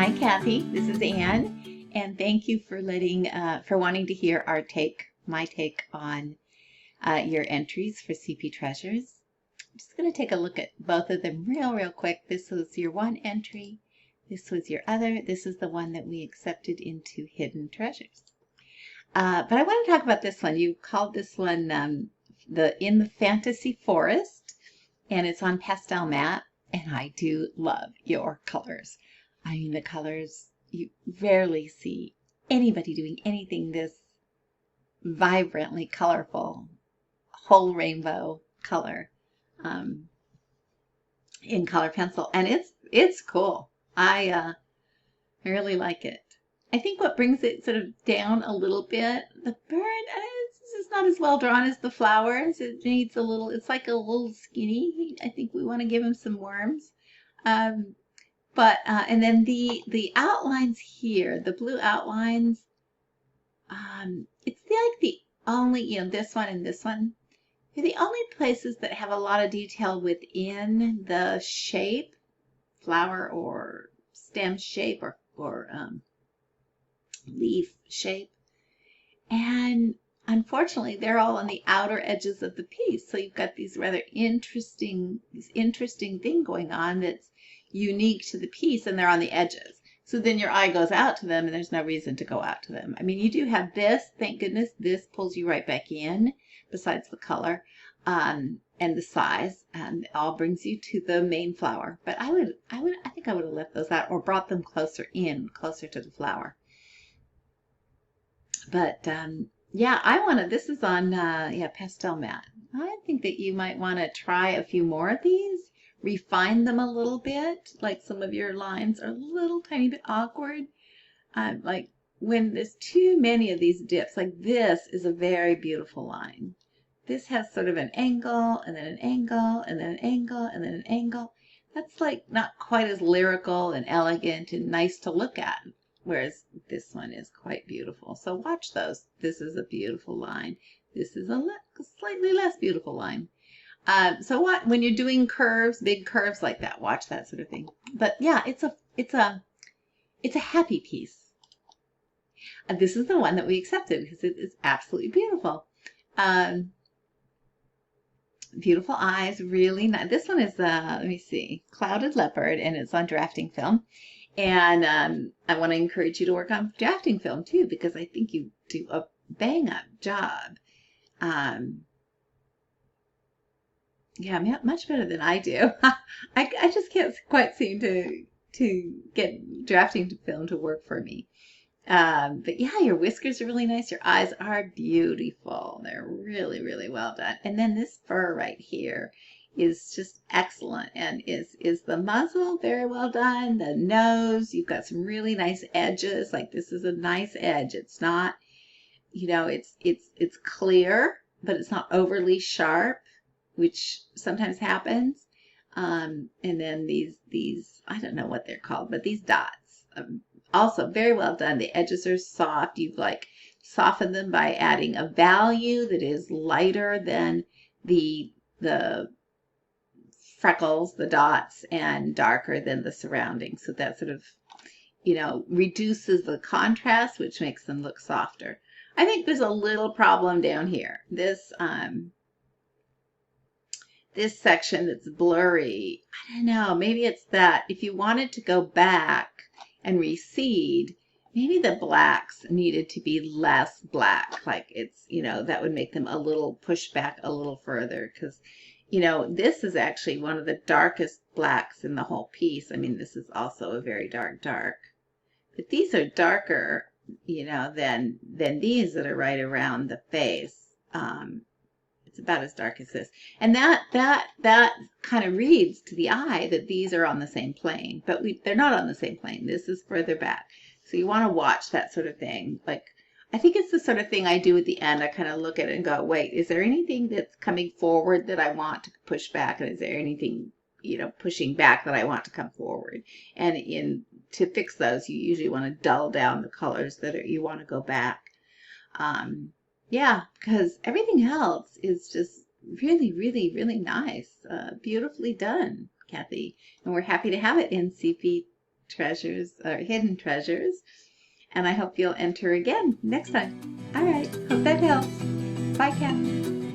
Hi, Kathy. This is Anne, and thank you for wanting to hear my take on your entries for CP Treasures. I'm just going to take a look at both of them real quick. This was your one entry. This was your other. This is the one that we accepted into Hidden Treasures. But I want to talk about this one. You called this one In the Fantasy Forest, and it's on pastel matte, and I do love your colors. I mean, the colors, you rarely see anybody doing anything this vibrantly colorful, whole rainbow color in color pencil, and it's cool. I really like it. I think what brings it sort of down a little bit, the bird, it's not as well drawn as the flowers. It needs a little, it's like a little skinny. I think we want to give him some worms. And then the outlines here, the blue outlines, it's like the only, this one and this one, they're the only places that have a lot of detail within the shape, flower or stem shape or leaf shape. And unfortunately, they're all on the outer edges of the piece. So you've got these rather interesting thing going on that's unique to the piece, and they're on the edges. So then your eye goes out to them, and there's no reason to go out to them. I mean, you do have this, thank goodness, this pulls you right back in, besides the color and the size, and it all brings you to the main flower. But I think I would have left those out or brought them closer to the flower. But yeah, this is on pastel matte. I think that you might want to try a few more of these, refine them a little bit. Like some of your lines are a little tiny bit awkward. Like when there's too many of these dips, like this is a very beautiful line. This has sort of an angle and then an angle and then an angle and then an angle. That's like not quite as lyrical and elegant and nice to look at. Whereas this one is quite beautiful. So watch those. This is a beautiful line. This is a slightly less beautiful line. So when you're doing curves, big curves like that, watch that sort of thing. But yeah, it's a happy piece. And this is the one that we accepted because it is absolutely beautiful. Beautiful eyes, really nice. This one is let me see, Clouded Leopard, and it's on drafting film. And I want to encourage you to work on drafting film too, because I think you do a bang-up job. Yeah, much better than I do. I just can't quite seem to get drafting film to work for me. But yeah, your whiskers are really nice. Your eyes are beautiful. They're really well done. And then this fur right here is just excellent, and is the muzzle very well done. The nose, you've got some really nice edges. Like this is a nice edge. It's not, it's clear, but it's not overly sharp, which sometimes happens. And then these I don't know what they're called, but these dots, also very well done. The edges are soft. You've like softened them by adding a value that is lighter than the freckles, the dots, and darker than the surroundings. So that sort of, reduces the contrast, which makes them look softer. I think there's a little problem down here. This section that's blurry, I don't know, maybe it's that if you wanted to go back and reseed, maybe the blacks needed to be less black. Like it's, that would make them a little push back a little further, because this is actually one of the darkest blacks in the whole piece. I mean, this is also a very dark. But these are darker, than these that are right around the face. It's about as dark as this. And that kind of reads to the eye that these are on the same plane. But they're not on the same plane. This is further back. So you want to watch that sort of thing. Like, I think it's the sort of thing I do at the end. I kind of look at it and go, wait, is there anything that's coming forward that I want to push back? And is there anything, pushing back that I want to come forward? And to fix those, you usually want to dull down the colors that you want to go back. Yeah, because everything else is just really nice. Beautifully done, Kathy. And we're happy to have it in CP treasures or hidden treasures. And I hope you'll enter again next time. All right. Hope that helps. Bye, Kat.